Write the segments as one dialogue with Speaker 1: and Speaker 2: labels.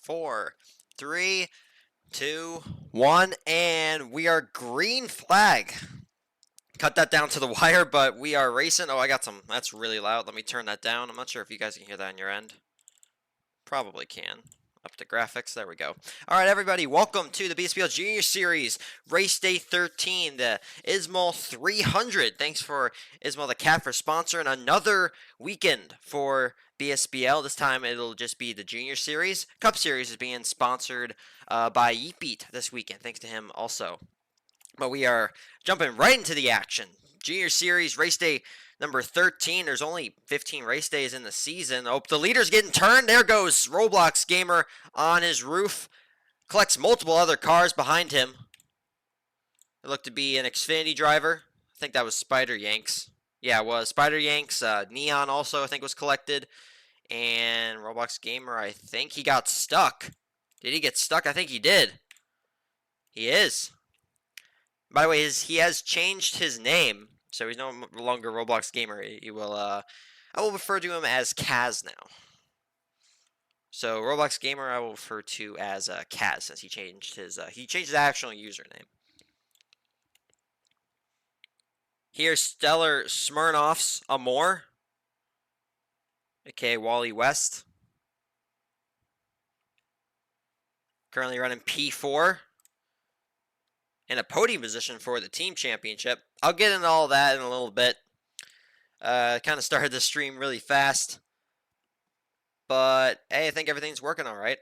Speaker 1: 4, 3, 2, 1, and we are green flag. Cut that down to the wire, but we are racing. Oh, I got some. That's really loud. Let me turn that down. I'm not sure if you guys can hear that on your end. Probably can. Up to graphics. There we go. All right, everybody. Welcome to the BSBL Junior Series, Race Day 13, the eesmal 300. Thanks for eesmal the Cat for sponsoring another weekend for BSBL. This time it'll just be the Junior Series. Cup Series is being sponsored by Yeetbeat this weekend. Thanks to him also. But we are jumping right into the action. Junior Series, Race Day number 13. There's only 15 race days in the season. Oh, the leader's getting turned. There goes Roblox Gamer on his roof. Collects multiple other cars behind him. It looked to be an Xfinity driver. I think that was Spider Yanks. Yeah, it was. Spider Yanks. Neon also, I think, was collected. And Roblox Gamer, I think he got stuck. Did he get stuck? I think he did. He is. By the way, he has changed his name, so he's no longer Roblox Gamer. He will, I will refer to him as Kaz now. So Roblox Gamer, I will refer to as Kaz since he changed his actual username. Here's Stellar Smirnoff's Amore, aka Wally West. Currently running P4. In a podium position for the team championship. I'll get into all that in a little bit. Kind of started the stream really fast. But, hey, I think everything's working all right.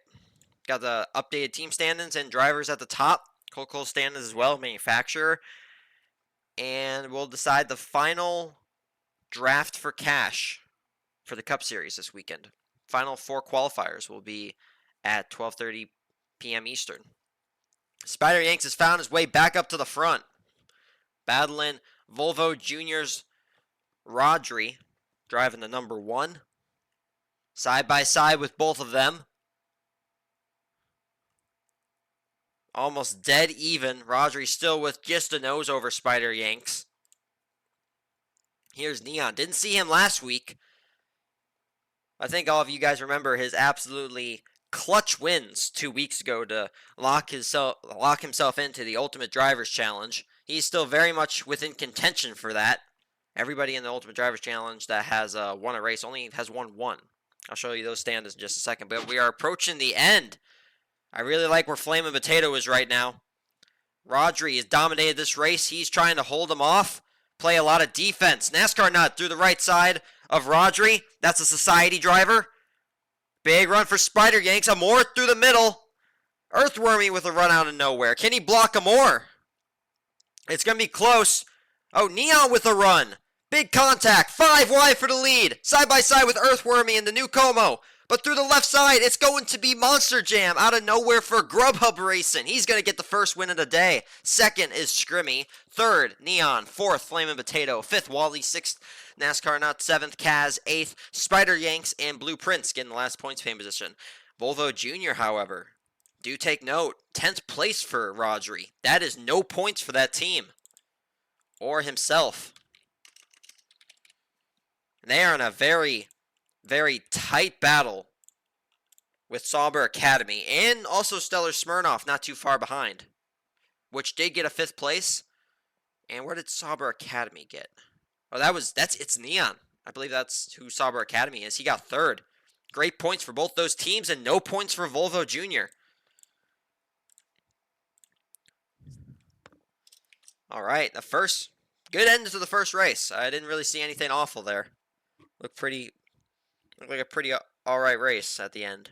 Speaker 1: Got the updated team standings and drivers at the top. Cole standings as well, manufacturer. And we'll decide the final draft for cash for the Cup Series this weekend. Final 4 qualifiers will be at 12:30 p.m. Eastern. Spider Yanks has found his way back up to the front. Battling Volvo Junior's Rodri, driving the number 1. Side by side with both of them. Almost dead even. Rodri still with just a nose over Spider Yanks. Here's Neon. Didn't see him last week. I think all of you guys remember his absolutely clutch wins 2 weeks ago to lock himself into the Ultimate Drivers Challenge. He's still very much within contention for that. Everybody in the Ultimate Drivers Challenge that has won a race only has won 1. I'll show you those standings in just a second, but we are approaching the end. I really like where Flamin' Potato is right now. Rodri has dominated this race. He's trying to hold him off, play a lot of defense. NASCAR nut through the right side of Rodri. That's a Society driver. Big run for Spider Yanks. Amore through the middle. Earthwormy with a run out of nowhere. Can he block Amore? It's going to be close. Oh, Neon with a run. Big contact. 5 wide for the lead. Side by side with Earthwormy and the new Como. But through the left side, it's going to be Monster Jam out of nowhere for Grubhub Racing. He's going to get the first win of the day. Second is Scrimmy. Third, Neon. Fourth, Flamin' Potato. Fifth, Wally. Sixth, NASCAR Nut. 7th, Kaz. 8th, Spider Yanks. And Blueprints getting the last points fame position. Volvo Jr., however, do take note. 10th place for Rodri. That is no points for that team. Or himself. They are in a very, very tight battle with Sauber Academy. And also Stellar Smirnoff not too far behind. Which did get a 5th place. And where did Sauber Academy get? Oh, it's Neon. I believe that's who Sauber Academy is. He got 3rd. Great points for both those teams and no points for Volvo Jr. All right, the first good end to the first race. I didn't really see anything awful there. Looked like a pretty all right race at the end.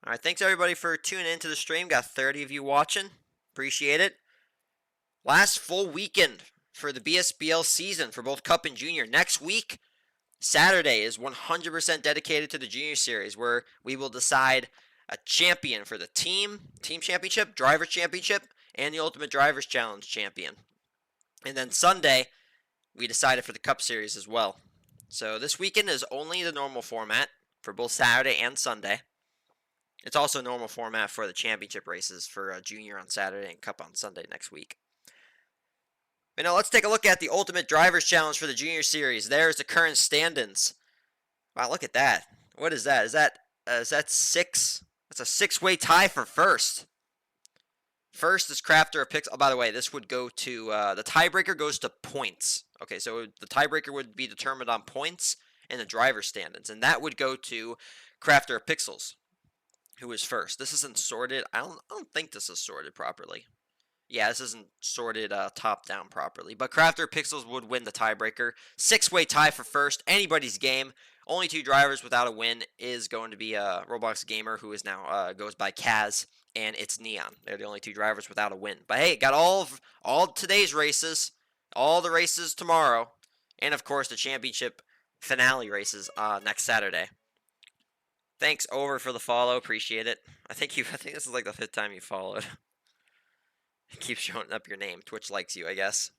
Speaker 1: All right, thanks everybody for tuning into the stream. Got 30 of you watching. Appreciate it. Last full weekend for the BSBL season for both Cup and Junior. Next week, Saturday, is 100% dedicated to the Junior Series, where we will decide a champion for the team championship, driver championship, and the Ultimate Drivers Challenge champion. And then Sunday, we decided for the Cup Series as well. So this weekend is only the normal format for both Saturday and Sunday. It's also a normal format for the championship races for Junior on Saturday and Cup on Sunday next week. But now let's take a look at the Ultimate Drivers Challenge for the Junior Series. There's the current stand-ins. Wow, look at that. What is that? Is that six? That's a six-way tie for first. First is Crafter of Pixel. Oh, by the way, this would go to the tiebreaker goes to points. Okay, so the tiebreaker would be determined on points and the driver stand-ins, and that would go to Crafter of Pixels, who is first. This isn't sorted. I don't think this is sorted properly. Yeah, this isn't sorted top down properly. But Crafter Pixels would win the tiebreaker. Six-way tie for first. Anybody's game. Only two drivers without a win is going to be Roblox Gamer, who is now goes by Kaz, and it's Neon. They're the only two drivers without a win. But hey, got all today's races, all the races tomorrow, and of course the championship finale races next Saturday. Thanks over for the follow. Appreciate it. I think this is like the 5th time you followed. It keeps showing up your name. Twitch likes you, I guess.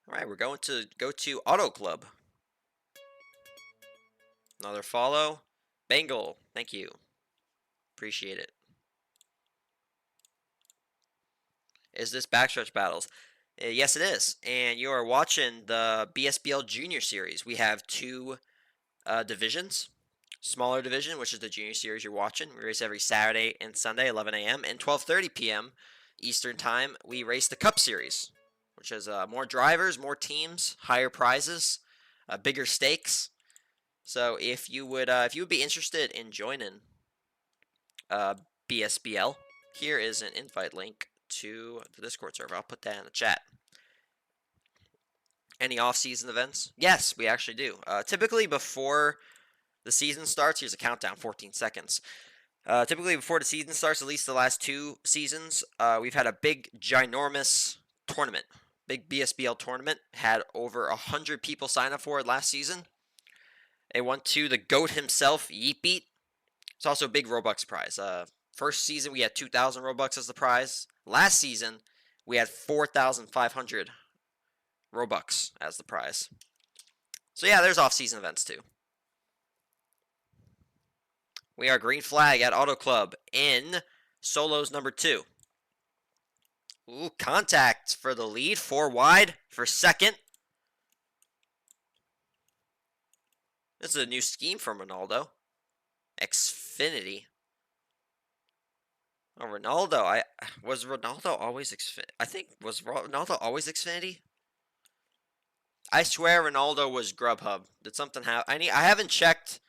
Speaker 1: Alright, we're going to go to Auto Club. Another follow. Bengal, thank you. Appreciate it. Is this Backstretch Battles? Yes, it is. And you are watching the BSBL Junior Series. We have two divisions. Smaller division, which is the Junior Series you're watching. We race every Saturday and Sunday, 11 a.m. and 12:30 p.m. Eastern Time. We race the Cup Series, which has more drivers, more teams, higher prizes, bigger stakes. So if you would be interested in joining BSBL, here is an invite link to the Discord server. I'll put that in the chat. Any off-season events? Yes, we actually do. Typically before the season starts, here's a countdown, 14 seconds. Typically before the season starts, at least the last 2 seasons, we've had a big, ginormous tournament. Big BSBL tournament. Had over 100 people sign up for it last season. It went to the GOAT himself, Yeet Beat. It's also a big Robux prize. First season, we had 2,000 Robux as the prize. Last season, we had 4,500 Robux as the prize. So yeah, there's off-season events too. We are green flag at Auto Club in solos number 2. Ooh, contact for the lead. 4 wide for second. This is a new scheme from Ronaldo. Xfinity. Oh, Ronaldo. Was Ronaldo always Xfinity? I think, was Ronaldo always Xfinity? I swear Ronaldo was Grubhub. Did something happen? I haven't checked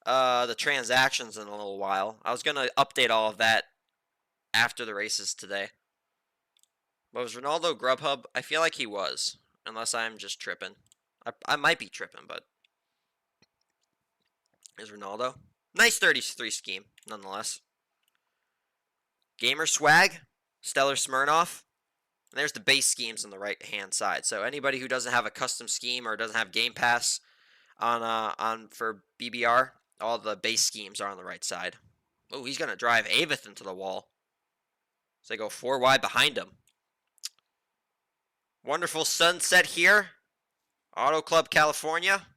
Speaker 1: the transactions in a little while. I was gonna update all of that after the races today. But was Ronaldo Grubhub? I feel like he was, unless I'm just tripping. I might be tripping, but is Ronaldo? Nice 33 scheme, nonetheless. Gamer Swag, Stellar Smirnoff. And there's the base schemes on the right-hand side. So anybody who doesn't have a custom scheme or doesn't have Game Pass on for BBR, all the base schemes are on the right side. Oh, he's gonna drive Avith into the wall. So they go 4 wide behind him. Wonderful sunset here. Auto Club, California.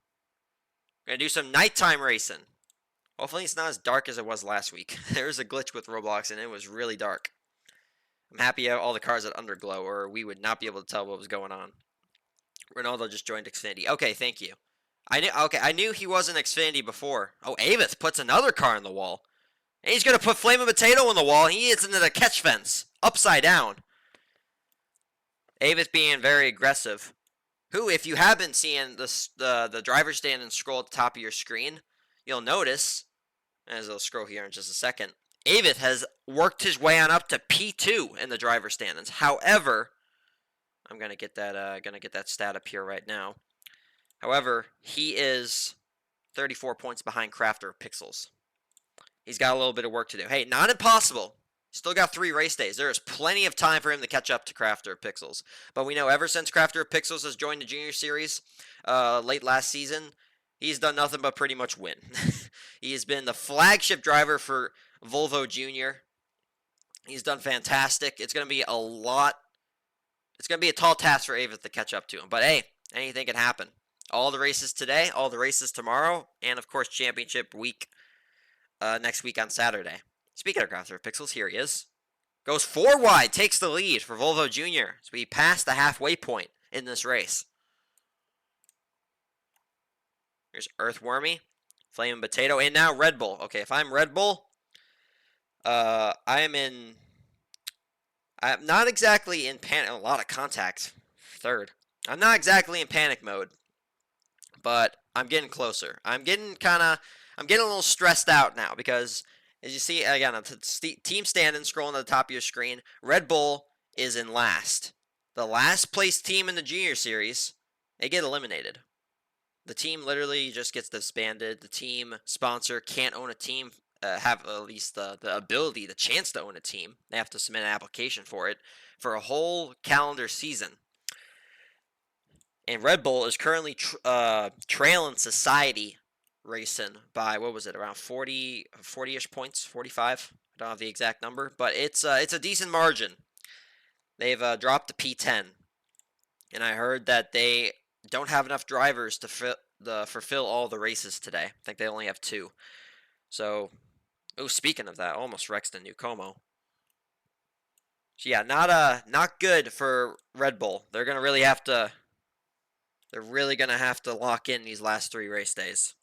Speaker 1: Gonna do some nighttime racing. Hopefully it's not as dark as it was last week. There was a glitch with Roblox and it was really dark. I'm happy all the cars had underglow or we would not be able to tell what was going on. Ronaldo just joined Xfinity. Okay, thank you. I knew he wasn't Xfinity before. Oh, Avith puts another car in the wall. And he's gonna put Flaming Potato in the wall. He hits into the catch fence. Upside down. Avith being very aggressive. Who, if you have been seeing the driver's stand and scroll at the top of your screen, you'll notice, as I'll scroll here in just a second, Avith has worked his way on up to P2 in the driver's standings. However, I'm gonna get that stat up here right now. However, he is 34 points behind Crafter of Pixels. He's got a little bit of work to do. Hey, not impossible. Still got 3 race days. There is plenty of time for him to catch up to Crafter of Pixels. But we know ever since Crafter of Pixels has joined the Junior Series late last season, he's done nothing but pretty much win. He has been the flagship driver for Volvo Junior. He's done fantastic. It's going to be a lot. It's going to be a tall task for Avith to catch up to him. But hey, anything can happen. All the races today, all the races tomorrow, and of course championship week next week on Saturday. Speaking of Crafter of Pixels, here he is. Goes 4 wide, takes the lead for Volvo Jr. So we passed the halfway point in this race. Here's Earthwormy, Flame and Potato, and now Red Bull. Okay, if I'm Red Bull, I'm not exactly in panic. A lot of contact. Third. I'm not exactly in panic mode, but I'm getting closer. I'm getting a little stressed out now because, as you see, again, team standing, scrolling to the top of your screen, Red Bull is in last. The last place team in the Junior Series, they get eliminated. The team literally just gets disbanded. The team sponsor can't own a team, have at least the ability, the chance to own a team. They have to submit an application for it for a whole calendar season. And Red Bull is currently trailing Society Racing by, what was it, around 40-ish points, 45? I don't have the exact number, but it's a decent margin. They've dropped to P10. And I heard that they don't have enough drivers to fulfill all the races today. I think they only have 2. So, speaking of that, almost wrecks the new Como. So yeah, not good for Red Bull. They're really gonna have to lock in these last 3 race days.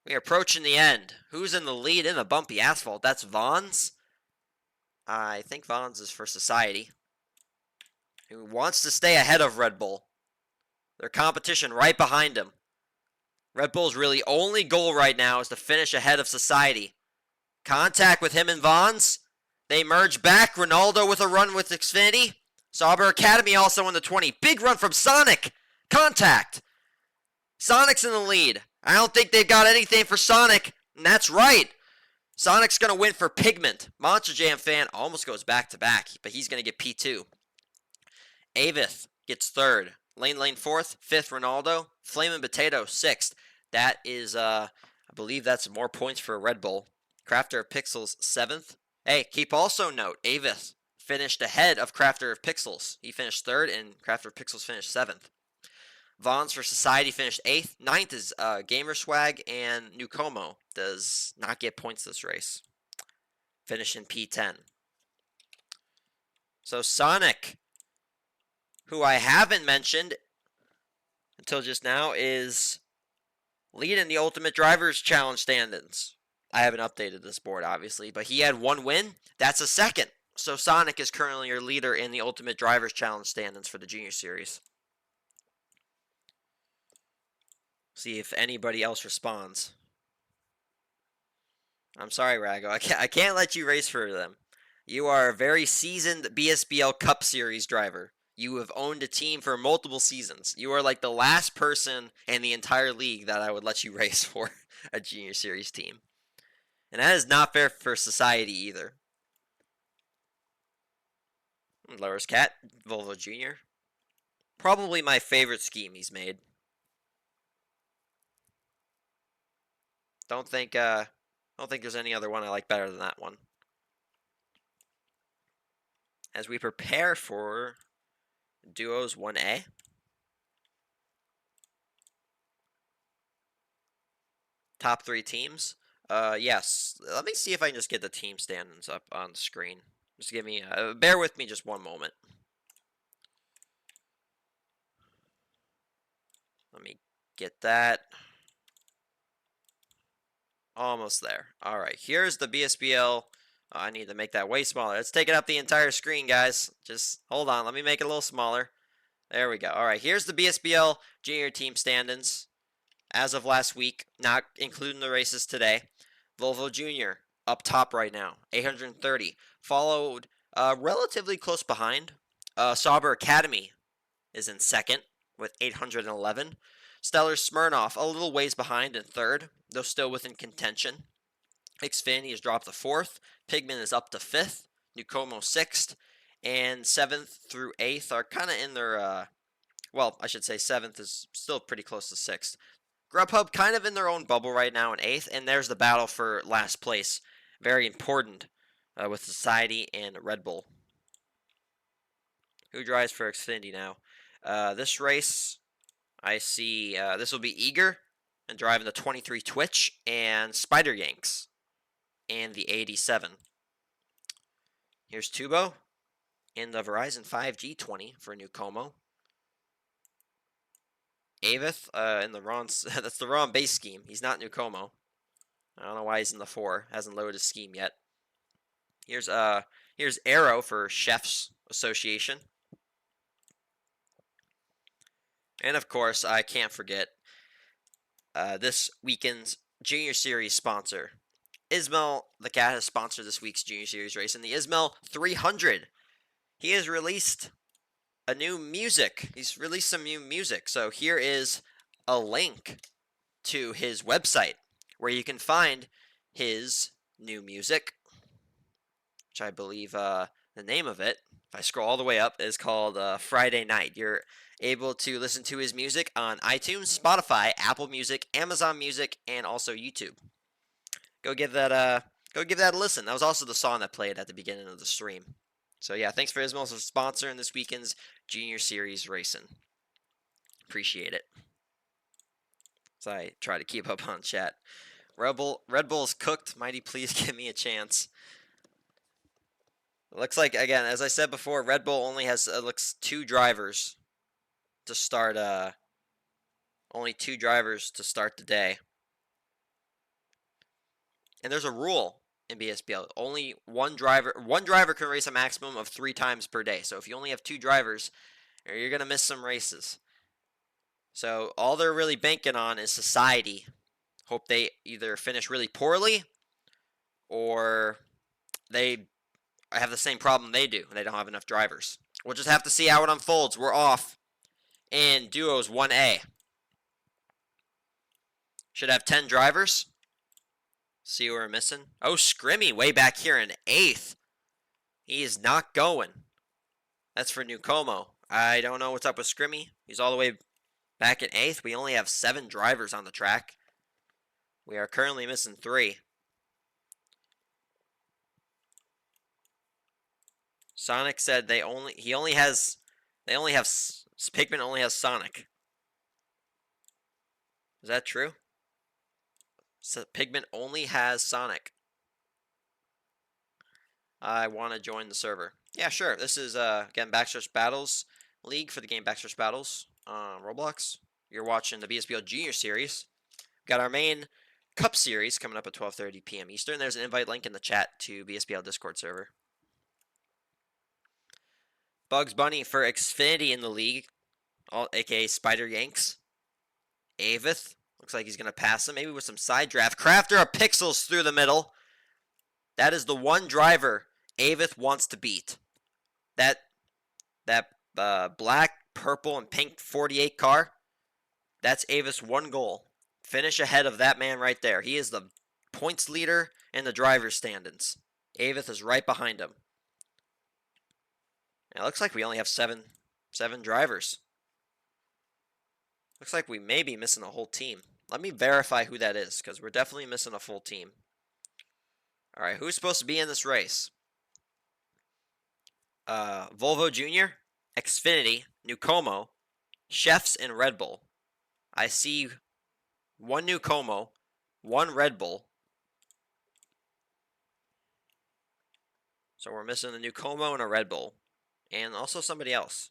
Speaker 1: We are approaching the end. Who's in the lead in the bumpy asphalt? That's Vaughn's. I think Vaughn's is for Society, who wants to stay ahead of Red Bull. Their competition right behind him. Red Bull's really only goal right now is to finish ahead of Society. Contact with him and Vaughn's. They merge back. Ronaldo with a run with Xfinity. Sauber Academy also in the 20. Big run from Sonic. Contact. Sonic's in the lead. I don't think they've got anything for Sonic. And that's right. Sonic's going to win for Pigment. Monster Jam fan almost goes back-to-back, but he's going to get P2. Avith gets 3rd. Lane 4th. 5th, Ronaldo. Flame and Potato, 6th. That is, I believe that's more points for Red Bull. Crafter of Pixels, 7th. Hey, keep also note, Avith finished ahead of Crafter of Pixels. He finished 3rd, and Crafter of Pixels finished 7th. Vaughn's for Society finished 8th. 9th is Gamer Swag, and Nucomo does not get points this race. Finish in P10. So Sonic, who I haven't mentioned until just now, is leading the Ultimate Drivers Challenge standings. I haven't updated this board, obviously, but he had 1 win. That's a 2nd. So Sonic is currently your leader in the Ultimate Drivers Challenge standings for the Junior Series. See if anybody else responds. I'm sorry, Rago. I can't let you race for them. You are a very seasoned BSBL Cup Series driver. You have owned a team for multiple seasons. You are like the last person in the entire league that I would let you race for a Junior Series team. And that is not fair for Society either. Lowers Cat, Volvo Jr. Probably my favorite scheme he's made. Don't think there's any other one I like better than that one. As we prepare for Duos 1A. Top 3 teams. Yes. Let me see if I can just get the team standings up on the screen. Just give me, bear with me just one moment. Let me get that. Almost there. All right, here's the BSBL. I need to make that way smaller. It's taking up the entire screen, guys. Just hold on. Let me make it a little smaller. There we go. All right, here's the BSBL Junior team standings as of last week, not including the races today. Volvo Junior up top right now, 830. Followed relatively close behind. Sauber Academy is in 2nd with 811. Stellar Smirnoff a little ways behind in 3rd, though still within contention. Xfinity has dropped to 4th. Pigment is up to 5th. Nucomo 6th. And 7th through 8th are kind of in their, well, I should say 7th is still pretty close to 6th. Grubhub kind of in their own bubble right now in 8th. And there's the battle for last place. Very important with Society and Red Bull. Who drives for Xfinity now? This race, I see this will be Eager and driving the 23 Twitch and Spider Yanks and the 87. Here's Tubo and the Verizon 5G20 for New Como. Avith in the wrong. That's the wrong base scheme. He's not New Como. I don't know why he's in the 4. Hasn't loaded his scheme yet. Here's Arrow for Chefs Association. And of course, I can't forget this weekend's Junior Series sponsor. eesmal the cat has sponsored this week's Junior Series race in the eesmal 300. He has released a new music. He's released some new music. So here is a link to his website where you can find his new music, which I believe the name of it, if I scroll all the way up, is called Friday Night. You're able to listen to his music on iTunes, Spotify, Apple Music, Amazon Music, and also YouTube. Go give that a listen. That was also the song that played at the beginning of the stream. So yeah, thanks for eesmal for sponsoring this weekend's Junior Series racing. Appreciate it. So I try to keep up on chat. Red Bull's cooked. Mighty please give me a chance. It looks like, again, as I said before, Red Bull only has looks 2 drivers to start. Only 2 drivers to start the day. And there's a rule in BSBL. Only one driver can race a maximum of 3 times per day. So if you only have 2 drivers, you're gonna miss some races. So all they're really banking on is society. Hope they either finish really poorly or they have the same problem they do. They don't have enough drivers. We'll just have to see how it unfolds. We're off in Duos 1A. Should have 10 drivers. See who we're missing. Oh, Scrimmy way back here in 8th. He is not going. That's for New Como. I don't know what's up with Scrimmy. He's all the way back in 8th. We only have 7 drivers on the track. We are currently missing 3. Sonic said Pigment only has Sonic. Is that true? So Pigment only has Sonic. I want to join the server. Yeah, sure. This is again Backstretch Battles League for the game Backstretch Battles Roblox. You're watching the BSBL Junior Series. Got our main Cup Series coming up at 12:30 p.m. Eastern. There's an invite link in the chat to BSBL Discord server. Bugs Bunny for Xfinity in the league, aka Spider Yanks. Avith. Looks like he's going to pass him, maybe with some side draft. Crafter of Pixels through the middle. That is the one driver Avith wants to beat. That black, purple, and pink 48 car, that's Avith's one goal. Finish ahead of that man right there. He is the points leader in the driver's standings. Avith is right behind him. It looks like we only have seven drivers. Looks like we may be missing a whole team. Let me verify who that is, because we're definitely missing a full team. Alright, who's supposed to be in this race? Volvo Jr., Xfinity, New Como, Chefs, and Red Bull. I see one New Como, one Red Bull. So we're missing a New Como and a Red Bull. And also somebody else.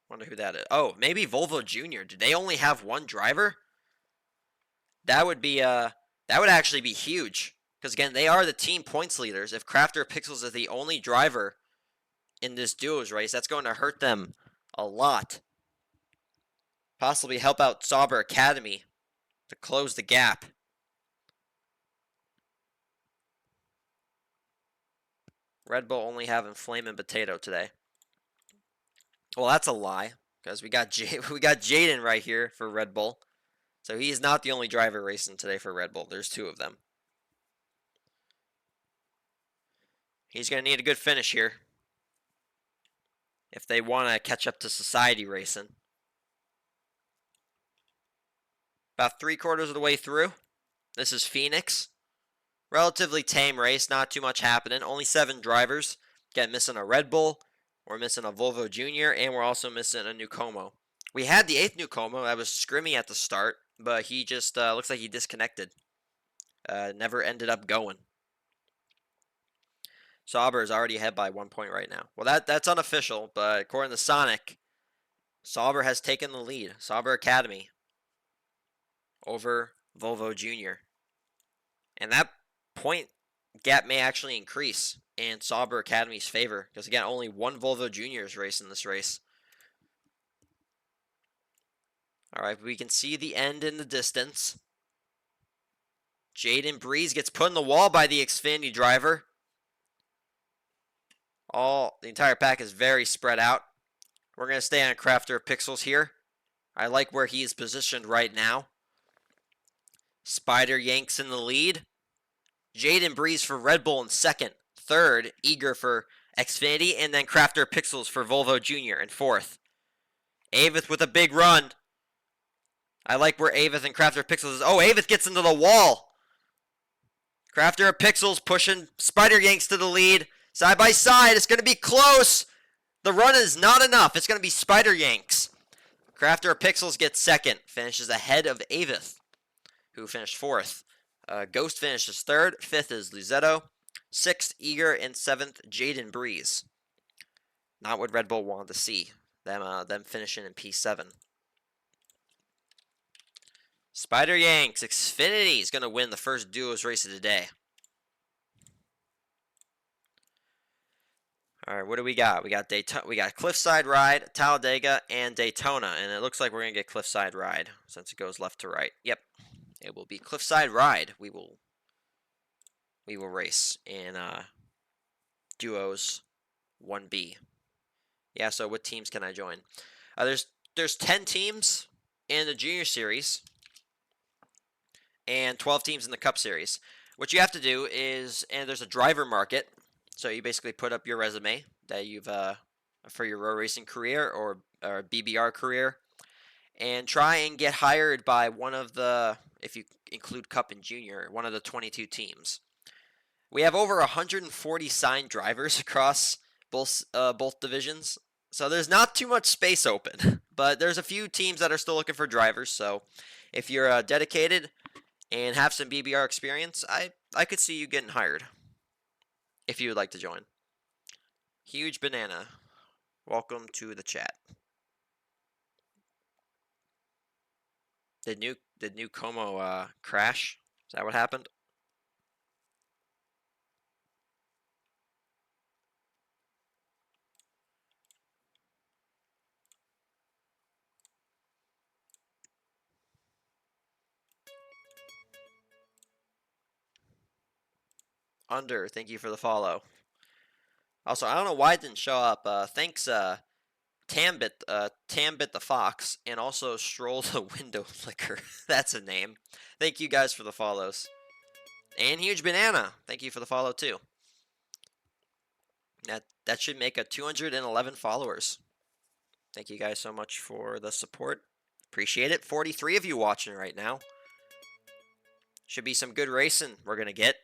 Speaker 1: Wonder who that is. Oh, maybe Volvo Jr. Did they only have one driver? That would be that would actually be huge. Because again, they are the team points leaders. If Crafter Pixels is the only driver in this duos race, that's going to hurt them a lot. Possibly help out Sauber Academy to close the gap. Red Bull only having Flame and Potato today. Well, that's a lie, because we got Jaden right here for Red Bull. So he is not the only driver racing today for Red Bull. There's 2 of them. He's going to need a good finish here if they want to catch up to Society racing. About 3/4 of the way through. This is Phoenix. Relatively tame race, not too much happening. Only 7 drivers. Again, missing a Red Bull, We're missing a Volvo Junior, and we're also missing a new Como. We had the 8th new Como that was scrimmy at the start, but he just looks like he disconnected. Never ended up going. Sauber is already ahead by 1 point right now. Well, that's unofficial, but according to Sonic, Sauber has taken the lead. Sauber Academy over Volvo Junior. And that point gap may actually increase in Sauber Academy's favor, because again, only one Volvo Junior is racing this race. All right, we can see the end in the distance. Jaden Breeze gets put in the wall by the Xfinity driver. The entire pack is very spread out. We're going to stay on Crafter Pixels here. I like where he is positioned right now. Spider Yanks in the lead. Jaden Breeze for Red Bull in second. Third, Eager for Xfinity. And then Crafter Pixels for Volvo Junior in fourth. Avith with a big run. I like where Avith and Crafter Pixels is. Oh, Avith gets into the wall. Crafter Pixels pushing Spider Yanks to the lead. Side by side. It's going to be close. The run is not enough. It's going to be Spider Yanks. Crafter Pixels gets second. Finishes ahead of Avith, who finished fourth. Ghost finishes third. Fifth is Luzetto. Sixth, Eager. And seventh, Jaden Breeze. Not what Red Bull wanted to see. Them finishing in P7. Spider Yanks, Xfinity is going to win the first duos race of the day. All right, what do we got? We got Cliffside Ride, Talladega, and Daytona, and it looks like we're going to get Cliffside Ride since it goes left to right. Yep, it will be Cliffside Ride. We will race in duos 1B. Yeah, so what teams can I join? There's 10 teams in the Junior Series and 12 teams in the Cup Series. What you have to do is, and there's a driver market, so you basically put up your resume that you've for your road racing career or BBR career, and try and get hired by one of the, if you include Cup and Junior, one of the 22 teams. We have over 140 signed drivers across both divisions, so there's not too much space open. But there's a few teams that are still looking for drivers, so if you're dedicated and have some BBR experience, I could see you getting hired if you would like to join. Huge Banana, welcome to the chat. Did new Como crash? Is that what happened? Under, thank you for the follow. Also, I don't know why it didn't show up. Thanks, Tambit the Fox, and also Stroll the Window Flicker. That's a name. Thank you guys for the follows. And Huge Banana, thank you for the follow too. That should make a 211 followers. Thank you guys so much for the support. Appreciate it. 43 of you watching right now. Should be some good racing we're going to get.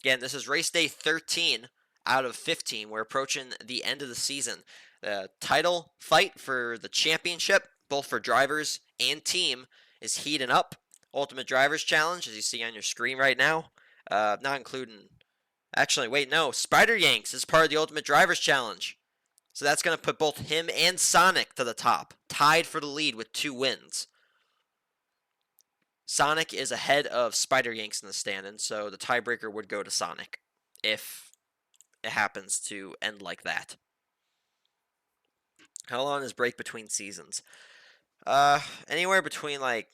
Speaker 1: Again, this is race day 13 out of 15. We're approaching the end of the season. The title fight for the championship, both for drivers and team, is heating up. Ultimate Drivers Challenge, as you see on your screen right now. Not including... Actually, wait, no. Spider Yanks is part of the Ultimate Drivers Challenge. So that's going to put both him and Sonic to the top, tied for the lead with 2 wins. Sonic is ahead of Spider Yanks in the standings, so the tiebreaker would go to Sonic if it happens to end like that. How long is break between seasons? Anywhere between like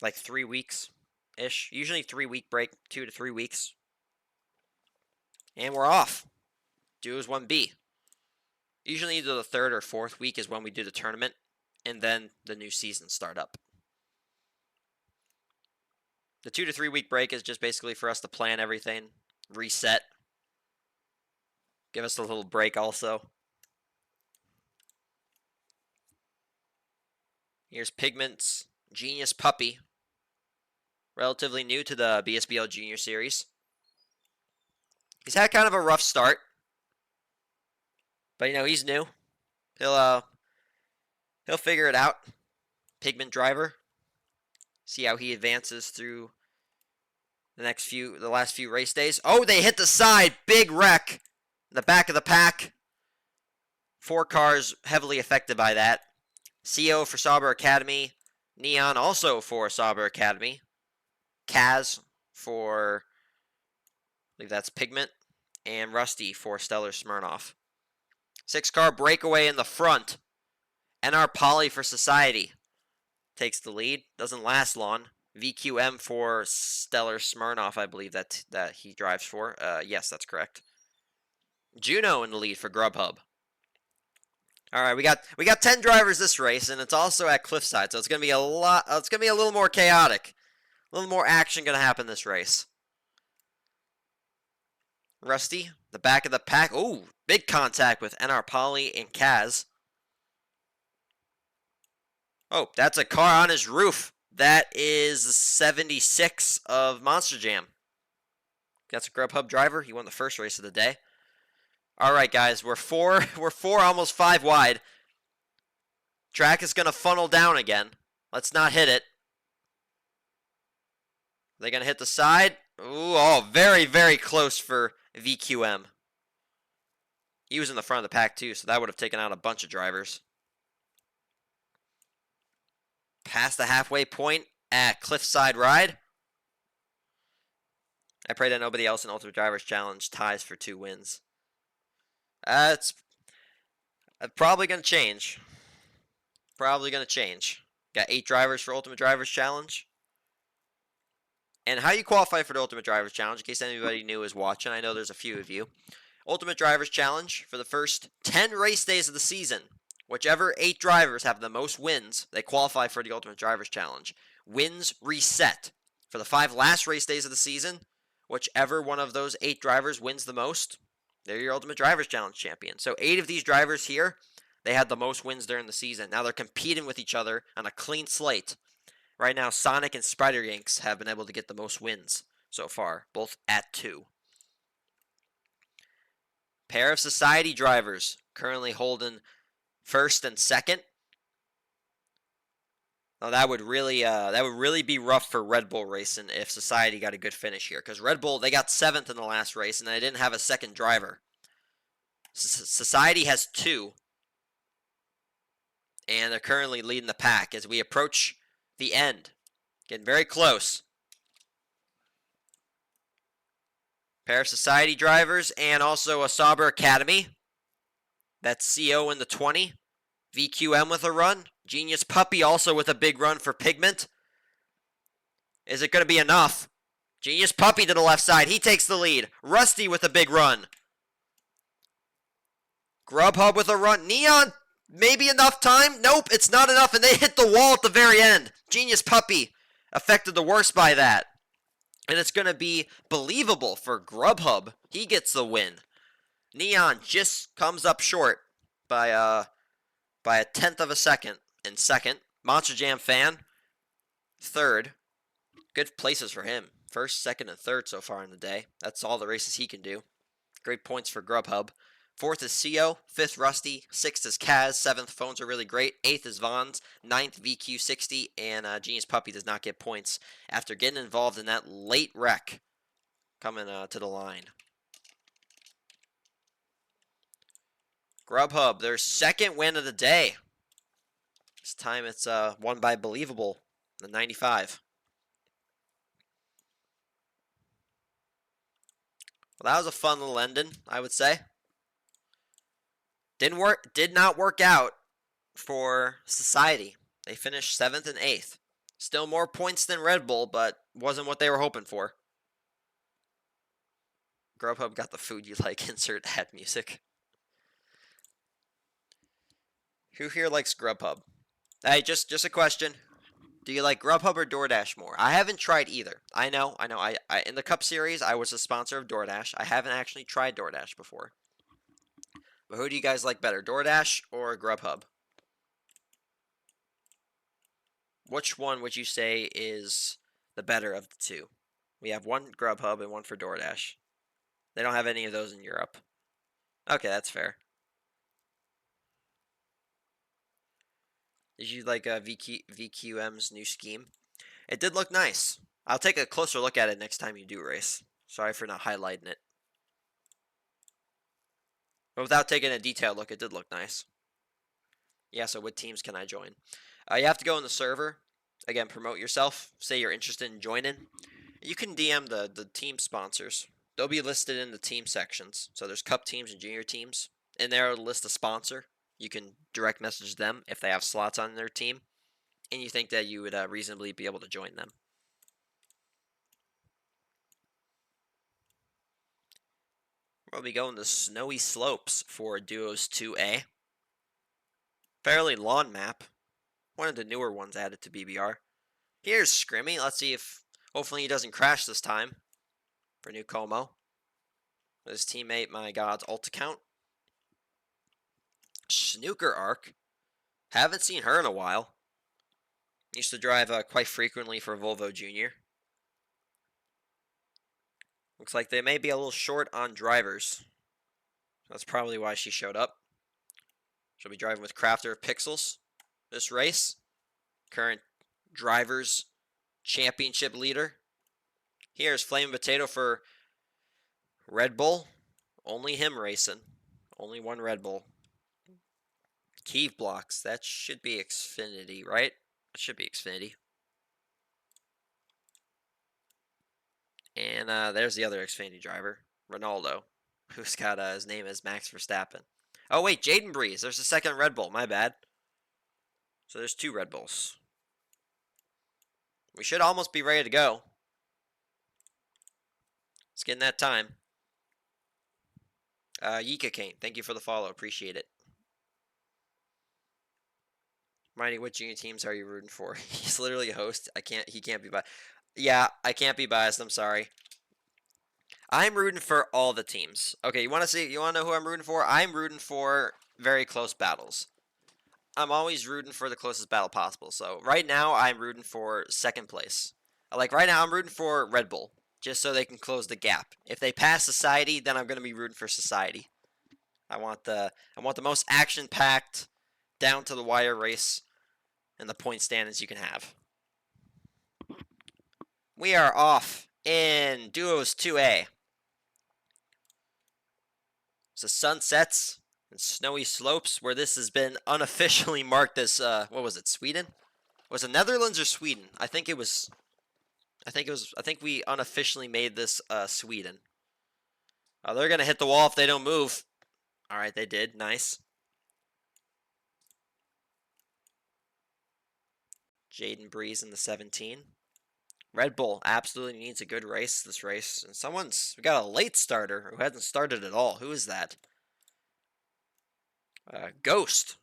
Speaker 1: 3 weeks ish. Usually 3-week break, 2 to 3 weeks. And we're off. Duos 1B. Usually either the 3rd or 4th week is when we do the tournament, and then the new season start up. The 2 to 3 week break is just basically for us to plan everything, reset, give us a little break also. Here's Pigment's Genius Puppy, relatively new to the BSBL Junior Series. He's had kind of a rough start, but he's new. He'll figure it out. Pigment driver. See how he advances through the last few race days. Oh, they hit the side. Big wreck in the back of the pack. 4 cars heavily affected by that. CO for Sauber Academy. Neon also for Sauber Academy. Kaz for, I believe that's Pigment. And Rusty for Stellar Smirnoff. 6-car breakaway in the front. NR Poly for Society takes the lead. Doesn't last long. VQM for Stellar Smirnoff, I believe that he drives for. Yes, that's correct. Juno in the lead for Grubhub. All right, we got 10 drivers this race, and it's also at Cliffside, so it's gonna be a lot. It's gonna be a little more chaotic, a little more action gonna happen this race. Rusty, the back of the pack. Ooh, big contact with NR Poly and Kaz. Oh, that's a car on his roof. That is the 76 of Monster Jam. That's a Grubhub driver. He won the first race of the day. All right, guys, we're four, almost 5 wide. Track is gonna funnel down again. Let's not hit it. They're gonna hit the side. Ooh, oh, very, very close for VQM. He was in the front of the pack too, so that would have taken out a bunch of drivers. Past the halfway point at Cliffside Ride. I pray that nobody else in Ultimate Drivers Challenge ties for 2 wins. It's probably going to change. Probably going to change. Got 8 drivers for Ultimate Drivers Challenge. And how you qualify for the Ultimate Drivers Challenge, in case anybody new is watching, I know there's a few of you. Ultimate Drivers Challenge, for the first 10 race days of the season, whichever 8 drivers have the most wins, they qualify for the Ultimate Drivers Challenge. Wins reset. For the 5 last race days of the season, whichever one of those 8 drivers wins the most, they're your Ultimate Drivers Challenge champion. So 8 of these drivers here, they had the most wins during the season. Now they're competing with each other on a clean slate. Right now, Sonic and Spider Yanks have been able to get the most wins so far, both at 2. Pair of Society drivers currently holding first and second. Now that would really be rough for Red Bull Racing if Society got a good finish here, because Red Bull, they got 7th in the last race and they didn't have a second driver. Society has 2, and they're currently leading the pack as we approach the end. Getting very close. Pair of Society drivers and also a Sauber Academy. That's CO in the 20. VQM with a run. Genius Puppy also with a big run for Pigment. Is it going to be enough? Genius Puppy to the left side. He takes the lead. Rusty with a big run. Grubhub with a run. Neon, maybe enough time? Nope, it's not enough, and they hit the wall at the very end. Genius Puppy affected the worst by that. And it's going to be believable for Grubhub. He gets the win. Neon just comes up short by a 1/10 of a second in second. Monster Jam fan, third. Good places for him. First, second, and third so far in the day. That's all the races he can do. Great points for Grubhub. 4th is CO, 5th Rusty, 6th is Kaz, 7th Phones are really great, 8th is Vons, 9th VQ60, and Genius Puppy does not get points after getting involved in that late wreck coming to the line. Grubhub, their second win of the day. This time it's won by Believable, the 95. Well, that was a fun little ending, I would say. Did not work out for Society. They finished 7th and 8th. Still more points than Red Bull, but wasn't what they were hoping for. Grubhub got the food you like. Insert ad music. Who here likes Grubhub? Hey, just a question. Do you like Grubhub or DoorDash more? I haven't tried either. I know. I in the Cup Series, I was a sponsor of DoorDash. I haven't actually tried DoorDash before. But who do you guys like better, DoorDash or Grubhub? Which one would you say is the better of the two? We have one Grubhub and one for DoorDash. They don't have any of those in Europe. Okay, that's fair. Did you like VQM's new scheme? It did look nice. I'll take a closer look at it next time you do race. Sorry for not highlighting it. But without taking a detailed look, it did look nice. Yeah, so what teams can I join? You have to go in the server. Again, promote yourself. Say you're interested in joining. You can DM the team sponsors. They'll be listed in the team sections. So there's cup teams and junior teams. In there, it'll list a sponsor. You can direct message them if they have slots on their team. And you think that you would reasonably be able to join them. We'll be going to Snowy Slopes for Duos 2A. Fairly lawn map. One of the newer ones added to BBR. Here's Scrimmy. Let's see if hopefully he doesn't crash this time for New Como. With his teammate, my God's alt account. Snooker Arc. Haven't seen her in a while. Used to drive quite frequently for Volvo Junior. Looks like they may be a little short on drivers. That's probably why she showed up. She'll be driving with Crafter of Pixels this race. Current drivers championship leader. Here's Flame Potato for Red Bull. Only him racing. Only one Red Bull. Keve blocks. That should be Xfinity, right? That should be Xfinity. And there's the other Xfinity driver, Ronaldo, who's got his name as Max Verstappen. Oh, wait, Jaden Breeze. There's a second Red Bull. My bad. So there's two Red Bulls. We should almost be ready to go. It's getting that time. Yika Kane, thank you for the follow. Appreciate it. Mighty, what junior teams are you rooting for? He's literally a host. He can't be biased. Yeah, I can't be biased. I'm sorry. I'm rooting for all the teams. Okay, you want to know who I'm rooting for? I'm rooting for very close battles. I'm always rooting for the closest battle possible. So right now, I'm rooting for second place. Like right now, I'm rooting for Red Bull, just so they can close the gap. If they pass Society, then I'm going to be rooting for Society. I want the most action-packed, down-to-the-wire race in the point standings you can have. We are off in Duos 2A. So Sunsets and Snowy Slopes, where this has been unofficially marked as, what was it, Sweden? Was it Netherlands or Sweden? I think we unofficially made this, Sweden. They're going to hit the wall if they don't move. All right, they did. Nice. Jaden Breeze in the 17. Red Bull absolutely needs a good race this race. And we got a late starter who hasn't started at all. Who is that? Ghost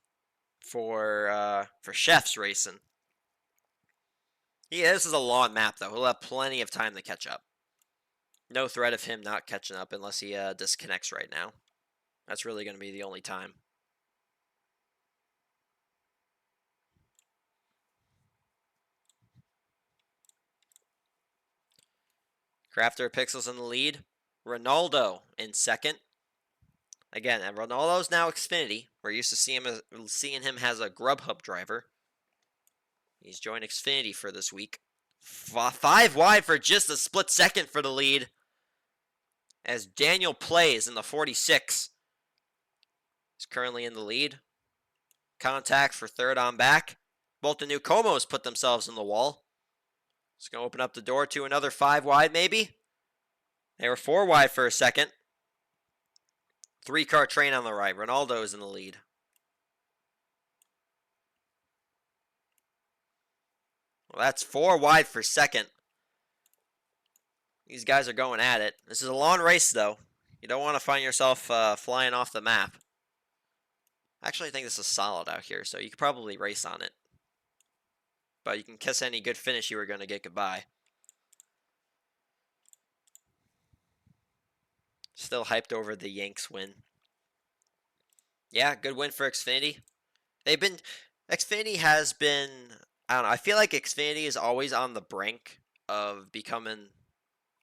Speaker 1: for Chefs Racing. Yeah, this is a long map, though. He'll have plenty of time to catch up. No threat of him not catching up unless he disconnects right now. That's really going to be the only time. Crafter Pixels in the lead. Ronaldo in second. Again, and Ronaldo's now Xfinity. We're used to seeing him as a Grubhub driver. He's joined Xfinity for this week. 5 wide for just a split second for the lead. As Daniel plays in the 46. He's currently in the lead. Contact for third on back. Both the new Comos put themselves in the wall. It's going to open up the door to another 5 wide, maybe. They were 4 wide for a second. 3-car train on the right. Ronaldo is in the lead. Well, that's 4 wide for second. These guys are going at it. This is a long race, though. You don't want to find yourself flying off the map. Actually, I think this is solid out here, so you could probably race on it. But you can kiss any good finish you were going to get goodbye. Still hyped over the Yanks win. Yeah, good win for Xfinity. Xfinity has been, I don't know, I feel like Xfinity is always on the brink of becoming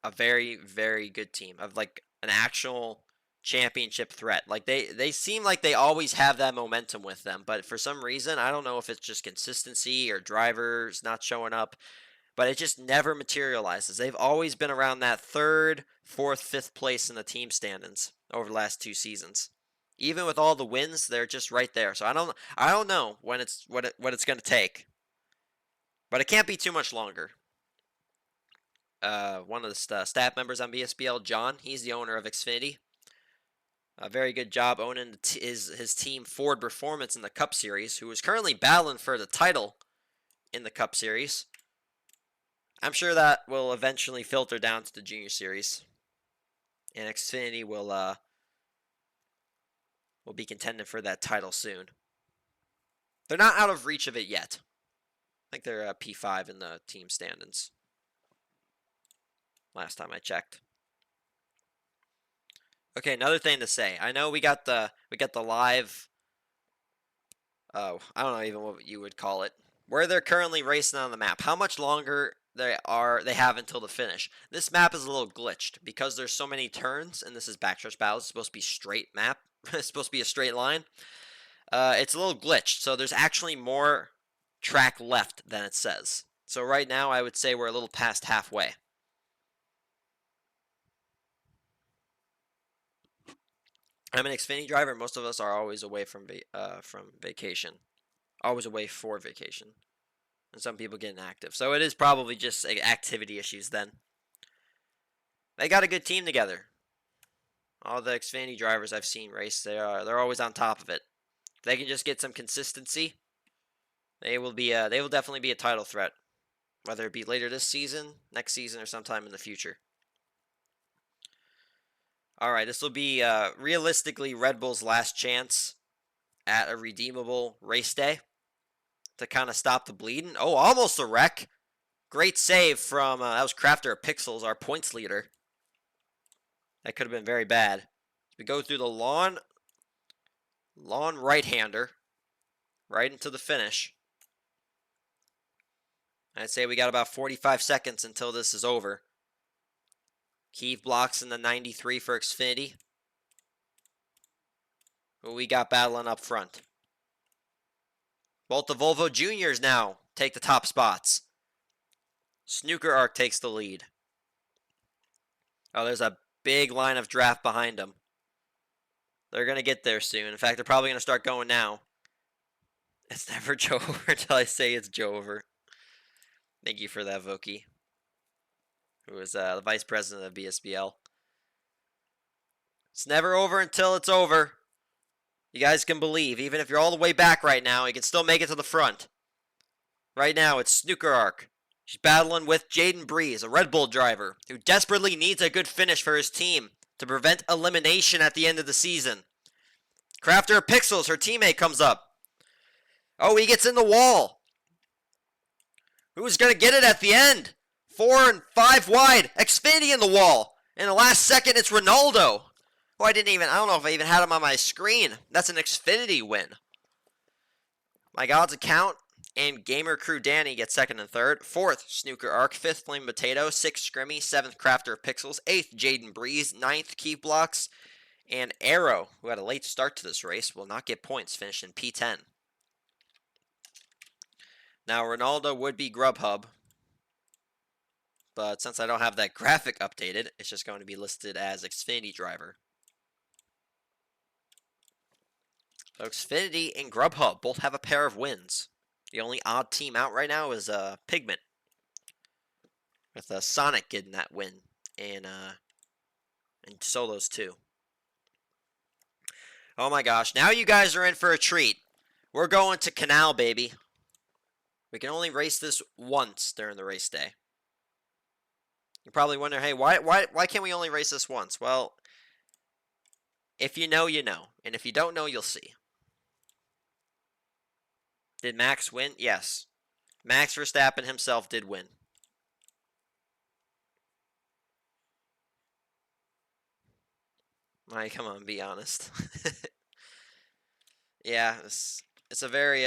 Speaker 1: a very, very good team. Of like an actual championship threat. Like they seem like they always have that momentum with them, but for some reason, I don't know if it's just consistency or drivers not showing up, but it just never materializes. They've always been around that third, fourth, fifth place in the team standings over the last 2 seasons. Even with all the wins, they're just right there. So I don't know when what it's going to take, but it can't be too much longer. One of the staff members on BSBL, John, he's the owner of Xfinity. A very good job owning his team Ford Performance in the Cup Series, who is currently battling for the title in the Cup Series. I'm sure that will eventually filter down to the Junior Series, and Xfinity will be contending for that title soon. They're not out of reach of it yet. I think they're P5 in the team standings. Last time I checked. Okay, another thing to say. I know we got the live. I don't know even what you would call it. Where they're currently racing on the map. How much longer they have until the finish. This map is a little glitched because there's so many turns, and this is backstretch battles. It's supposed to be straight map. It's supposed to be a straight line. It's a little glitched, so there's actually more track left than it says. So right now, I would say we're a little past halfway. I'm an Xfinity driver. Most of us are always away from vacation, always away for vacation, and some people get inactive. So it is probably just activity issues. Then they got a good team together. All the Xfinity drivers I've seen race, they're always on top of it. If they can just get some consistency, they will definitely be a title threat, whether it be later this season, next season, or sometime in the future. All right, this will be realistically Red Bull's last chance at a redeemable race day to kind of stop the bleeding. Oh, almost a wreck. Great save from, that was Crafter of Pixels, our points leader. That could have been very bad. We go through the lawn right-hander, right into the finish. I'd say we got about 45 seconds until this is over. Keeve blocks in the 93 for Xfinity. Who we got battling up front? Both the Volvo Juniors now take the top spots. Snooker Arc takes the lead. Oh, there's a big line of draft behind them. They're going to get there soon. In fact, they're probably going to start going now. It's never Joe over until I say it's Joe over. Thank you for that, Voki, who is the vice president of BSBL. It's never over until it's over. You guys can believe, even if you're all the way back right now, you can still make it to the front. Right now, it's Snooker Arc. She's battling with Jaden Breeze, a Red Bull driver, who desperately needs a good finish for his team to prevent elimination at the end of the season. Crafter of Pixels, her teammate, comes up. Oh, he gets in the wall. Who's going to get it at the end? 4 and 5 wide. Xfinity in the wall. In the last second, it's Ronaldo. Oh, I don't know if I even had him on my screen. That's an Xfinity win. My God's account and Gamer Crew Danny gets second and third. Fourth, Snooker Arc. Fifth, Flame Potato. Sixth, Scrimmy. Seventh, Crafter of Pixels. Eighth, Jaden Breeze. Ninth, Keep Blocks. And Arrow, who had a late start to this race, will not get points, finished in P10. Now, Ronaldo would be Grubhub, but since I don't have that graphic updated, it's just going to be listed as Xfinity driver. So Xfinity and Grubhub both have a pair of wins. The only odd team out right now is Pigment, with Sonic getting that win, and Solos too. Oh my gosh, now you guys are in for a treat. We're going to Canal, baby. We can only race this once during the race day. You're probably wondering, hey, why can't we only race this once? Well, if you know, you know. And if you don't know, you'll see. Did Max win? Yes. Max Verstappen himself did win. Like, come on, be honest. Yeah, it's a very,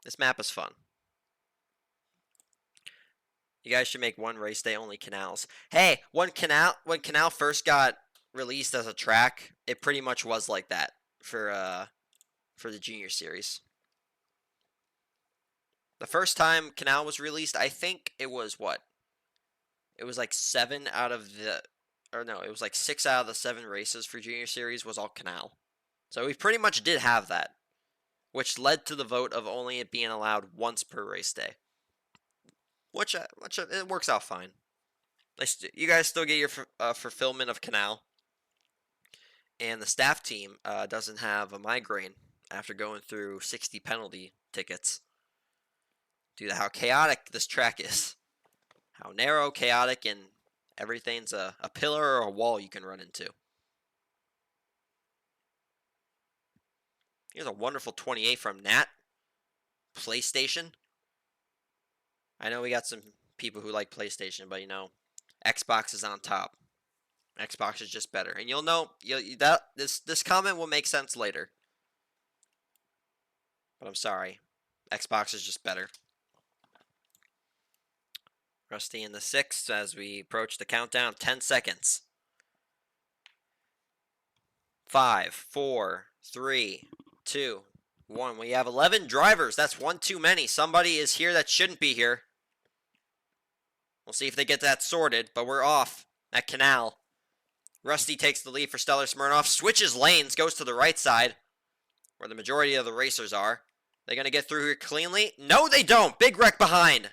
Speaker 1: this map is fun. You guys should make one race day only canals. Hey, when Canal first got released as a track, it pretty much was like that for the junior series. The first time Canal was released, I think it was what? It was like 7 out of the, or no, it was like 6 out of the 7 races for junior series was all Canal. So we pretty much did have that, which led to the vote of only it being allowed once per race day. Which it works out fine. You guys still get your fulfillment of Canal. And the staff team doesn't have a migraine after going through 60 penalty tickets due to how chaotic this track is. How narrow, chaotic, and everything's a pillar or a wall you can run into. Here's a wonderful 28 from Nat. PlayStation. I know we got some people who like PlayStation, but you know, Xbox is on top. Xbox is just better, and you'll know this comment will make sense later. But I'm sorry, Xbox is just better. Rusty in the 6th as we approach the countdown. 10 seconds. 5, 4, 3, 2, 1. We have 11 drivers. That's one too many. Somebody is here that shouldn't be here. We'll see if they get that sorted, but we're off at Canal. Rusty takes the lead for Stellar Smirnoff. Switches lanes, goes to the right side, where the majority of the racers are. They going to get through here cleanly? No, they don't. Big wreck behind.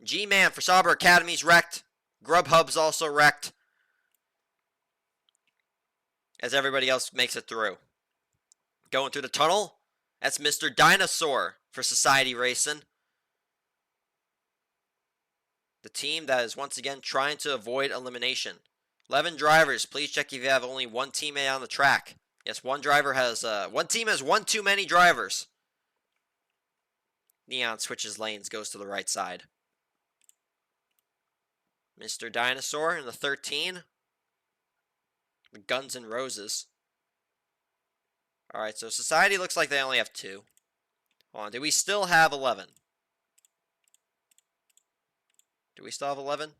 Speaker 1: G-Man for Sauber Academy's wrecked. Grubhub's also wrecked. As everybody else makes it through. Going through the tunnel. That's Mr. Dinosaur for Society Racing. The team that is once again trying to avoid elimination. 11 drivers. Please check if you have only one teammate on the track. Yes, one team has one too many drivers. Neon switches lanes, goes to the right side. Mr. Dinosaur in the 13. The Guns N' Roses. Alright, so Society looks like they only have 2. Hold on, do we still have 11? Do we still have 11?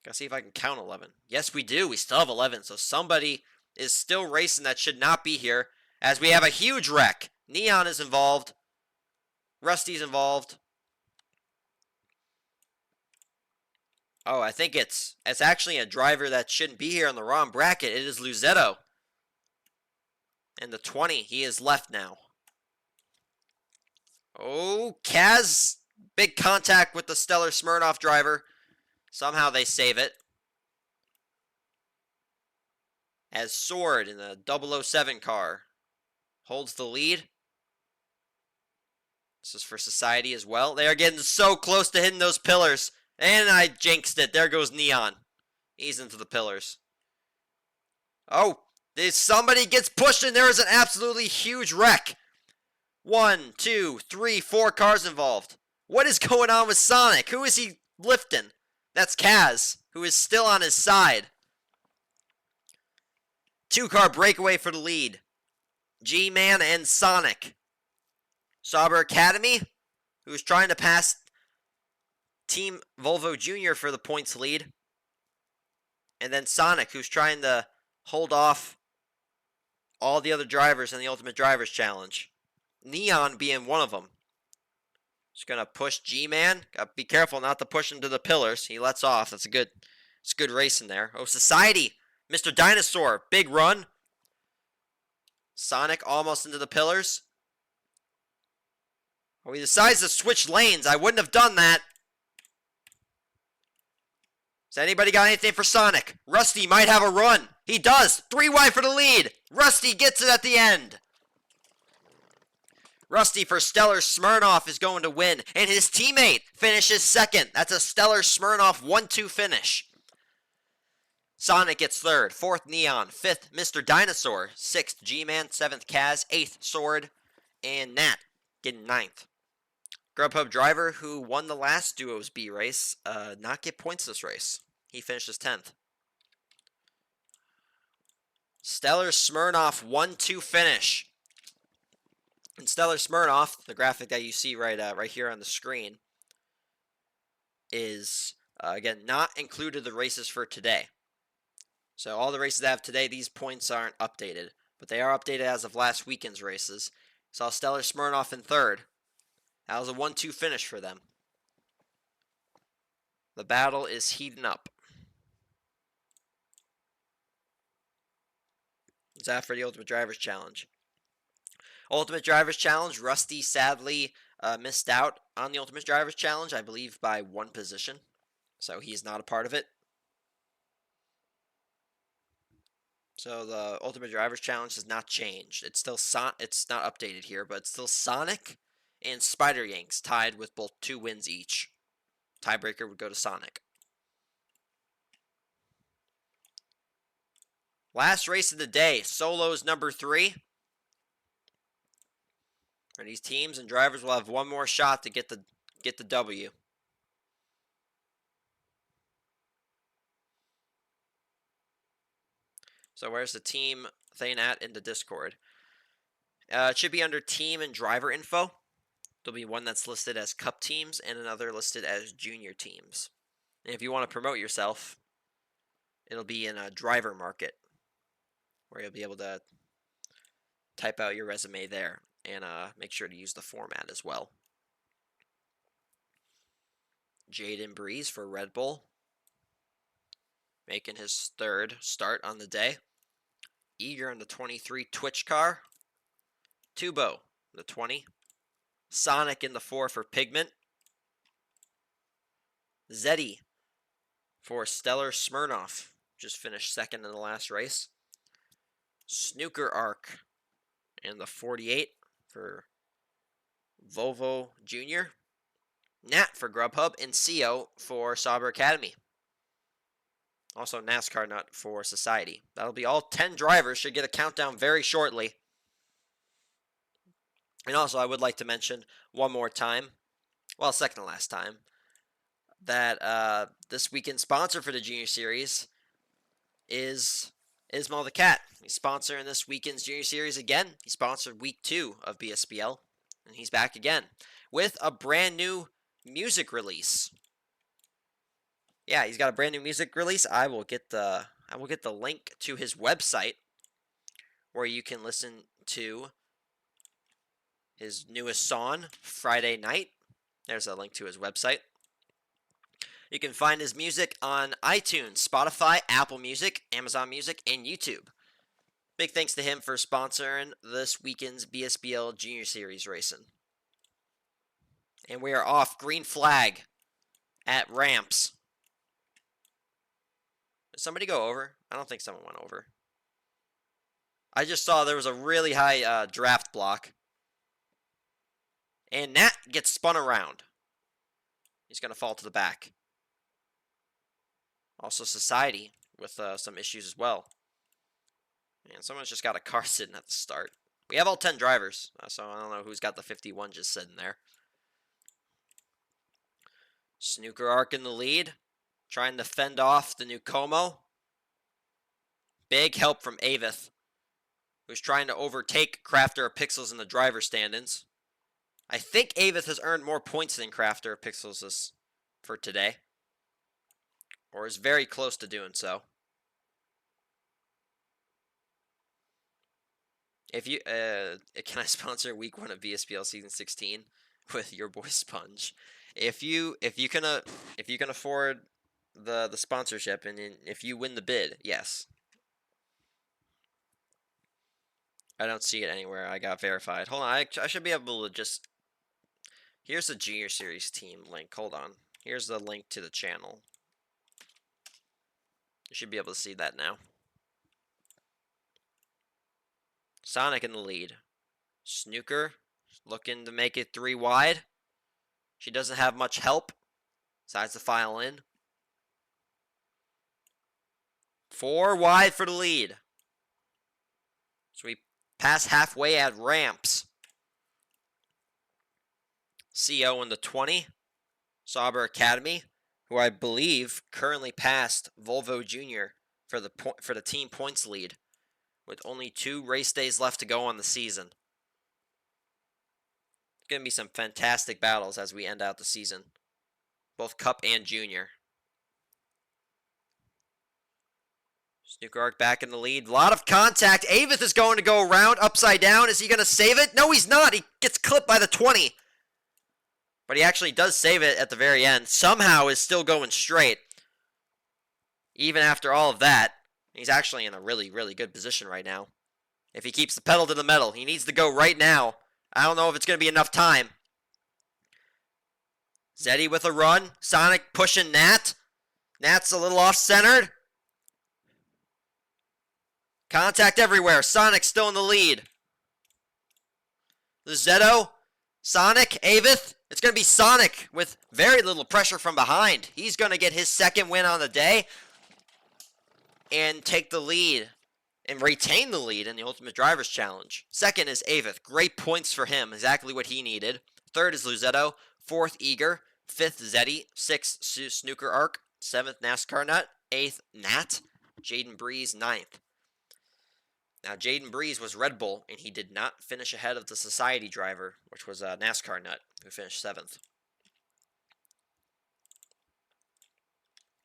Speaker 1: Gotta see if I can count 11. Yes, we do. We still have 11. So somebody is still racing that should not be here. As we have a huge wreck. Neon is involved. Rusty's involved. Oh, I think it's actually a driver that shouldn't be here in the wrong bracket. It is Luzetto. And the 20, he is left now. Oh, Kaz. Big contact with the Stellar Smirnoff driver. Somehow they save it. As Sword in the 007 car holds the lead. This is for Society as well. They are getting so close to hitting those pillars. And I jinxed it. There goes Neon. He's into the pillars. Oh, somebody gets pushed and there is an absolutely huge wreck. 1, 2, 3, 4 cars involved. What is going on with Sonic? Who is he lifting? That's Kaz, who is still on his side. 2-car breakaway for the lead. G-Man and Sonic. Sauber Academy, who's trying to pass Team Volvo Jr. for the points lead. And then Sonic, who's trying to hold off all the other drivers in the Ultimate Drivers Challenge. Neon being one of them. Just going to push G-Man. Gotta be careful not to push him to the pillars. He lets off. It's good racing there. Oh, Society. Mr. Dinosaur. Big run. Sonic almost into the pillars. Oh, he decides to switch lanes. I wouldn't have done that. Has anybody got anything for Sonic? Rusty might have a run. He does. 3 wide for the lead. Rusty gets it at the end. Rusty for Stellar Smirnoff is going to win. And his teammate finishes second. That's a Stellar Smirnoff 1-2 finish. Sonic gets third. 4th, Neon. 5th, Mr. Dinosaur. 6th, G-Man. 7th, Kaz. 8th, Sword. And Nat getting 9th. Grubhub driver who won the last Duos B race not get points this race. He finishes 10th. Stellar Smirnoff 1-2 finish. And Stellar Smirnoff, the graphic that you see right here on the screen, is Again, not included the races for today. So all the races I have today, these points aren't updated, but they are updated as of last weekend's races. Saw Stellar Smirnoff in third. That was a 1-2 finish for them. The battle is heating up. Is that for the Ultimate Drivers Challenge? Ultimate Drivers Challenge, Rusty sadly missed out on the Ultimate Drivers Challenge, I believe by 1 position. So he's not a part of it. So the Ultimate Drivers Challenge has not changed. It's still it's not updated here, but it's still Sonic and Spider Yanks tied with both 2 wins each. Tiebreaker would go to Sonic. Last race of the day, Solos number 3. And these teams and drivers will have one more shot to get the W. So where's the team thing at in the Discord? It should be under team and driver info. There'll be one that's listed as cup teams and another listed as junior teams. And if you want to promote yourself, it'll be in a driver market where you'll be able to type out your resume there and make sure to use the format as well. Jaden Breeze for Red Bull, making his 3rd start on the day. Eager in the 23 Twitch car. Tubo, the 20. Sonic in the 4 for Pigment. Zeddy for Stellar Smirnoff, just finished 2nd in the last race. Snooker Arc in the 48 for Volvo Jr. Nat for Grubhub, and CO for Sauber Academy. Also NASCAR Nut for Society. That'll be all 10 drivers. Should get a countdown very shortly. And also, I would like to mention one more time, well, second to last time, that this weekend's sponsor for the Junior Series is eesmal the Cat. He's sponsoring this weekend's Junior Series again. He sponsored week 2 of BSBL, and he's back again with a brand new music release. Yeah, he's got a brand new music release. I will get the link to his website where you can listen to his newest song, Friday Night. There's a link to his website. You can find his music on iTunes, Spotify, Apple Music, Amazon Music, and YouTube. Big thanks to him for sponsoring this weekend's BSBL Junior Series racing. And we are off. Green flag at ramps. Did somebody go over? I don't think someone went over. I just saw there was a really high draft block. And Nat gets spun around. He's going to fall to the back. Also Society with some issues as well. And someone's just got a car sitting at the start. We have all 10 drivers, so I don't know who's got the 51 just sitting there. Snooker Arc in the lead, trying to fend off the new Como. Big help from Avith, who's trying to overtake Crafter of Pixels in the driver stand-ins. I think Avith has earned more points than Crafter of Pixels for today, or is very close to doing so. If you can I sponsor week 1 of BSBL season 16 with your boy Sponge? If you can afford the sponsorship and if you win the bid, yes. I don't see it anywhere. I got verified. Hold on, I should be able to just. Here's the Junior Series team link. Hold on. Here's the link to the channel. You should be able to see that now. Sonic in the lead. Snooker looking to make it 3 wide. She doesn't have much help besides the file in. 4 wide for the lead. So we pass halfway at ramps. CO in the 20. Sauber Academy, who I believe currently passed Volvo Jr. for the team points lead, with only 2 race days left to go on the season. It's going to be some fantastic battles as we end out the season, both Cup and Junior. Snooker Arc back in the lead. A lot of contact. Avith is going to go around upside down. Is he going to save it? No, he's not. He gets clipped by the 20. But he actually does save it at the very end. Somehow is still going straight. Even after all of that, he's actually in a really, really good position right now. If he keeps the pedal to the metal, he needs to go right now. I don't know if it's going to be enough time. Zeddy with a run. Sonic pushing Nat. Nat's a little off-centered. Contact everywhere. Sonic still in the lead. Zeto, Sonic, Avith. It's going to be Sonic with very little pressure from behind. He's going to get his second win on the day and take the lead and retain the lead in the Ultimate Drivers Challenge. Second is Avith. Great points for him. Exactly what he needed. Third is Luzetto. Fourth, Eager. Fifth, Zeddy. Sixth, Snooker Arc. Seventh, NASCAR Nut. Eighth, Nat. Jaden Breeze, ninth. Now, Jaden Breeze was Red Bull, and he did not finish ahead of the Society driver, which was NASCAR Nut, who finished 7th.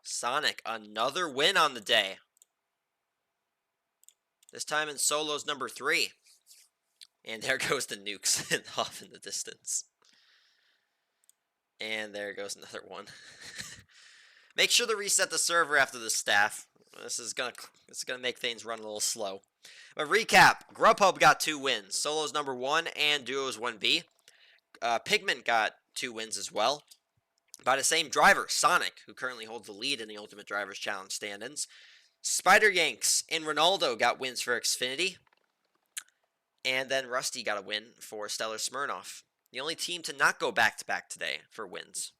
Speaker 1: Sonic, another win on the day. This time in solos number 3. And there goes the nukes off in the distance. And there goes another one. Make sure to reset the server after the staff. This is gonna make things run a little slow. But recap, Grubhub got 2 wins. Solos number 1 and Duos 1B. Pigment got 2 wins as well. By the same driver, Sonic, who currently holds the lead in the Ultimate Drivers Challenge stand-ins. Spider Yanks and Ronaldo got wins for Xfinity. And then Rusty got a win for Stellar Smirnoff. The only team to not go back-to-back today for wins.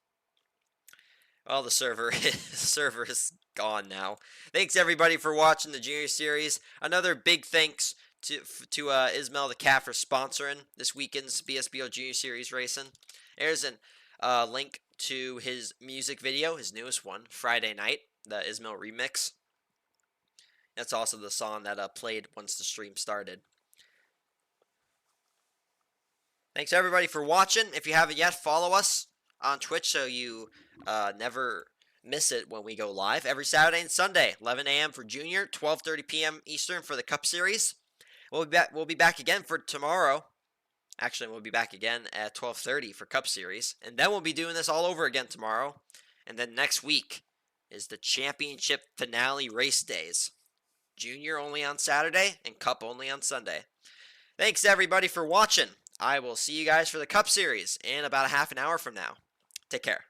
Speaker 1: Well, the server is gone now. Thanks, everybody, for watching the Junior Series. Another big thanks to eesmal the Cat for sponsoring this weekend's BSBL Junior Series racing. There's a link to his music video, his newest one, Friday Night, the eesmal remix. That's also the song that played once the stream started. Thanks, everybody, for watching. If you haven't yet, follow us on Twitch so you never miss it when we go live. Every Saturday and Sunday, 11 a.m. for Junior, 12:30 p.m. Eastern for the Cup Series. We'll be back again for tomorrow. Actually, we'll be back again at 12:30 for Cup Series. And then we'll be doing this all over again tomorrow. And then next week is the championship finale race days. Junior only on Saturday and Cup only on Sunday. Thanks, everybody, for watching. I will see you guys for the Cup Series in about a half an hour from now. Take care.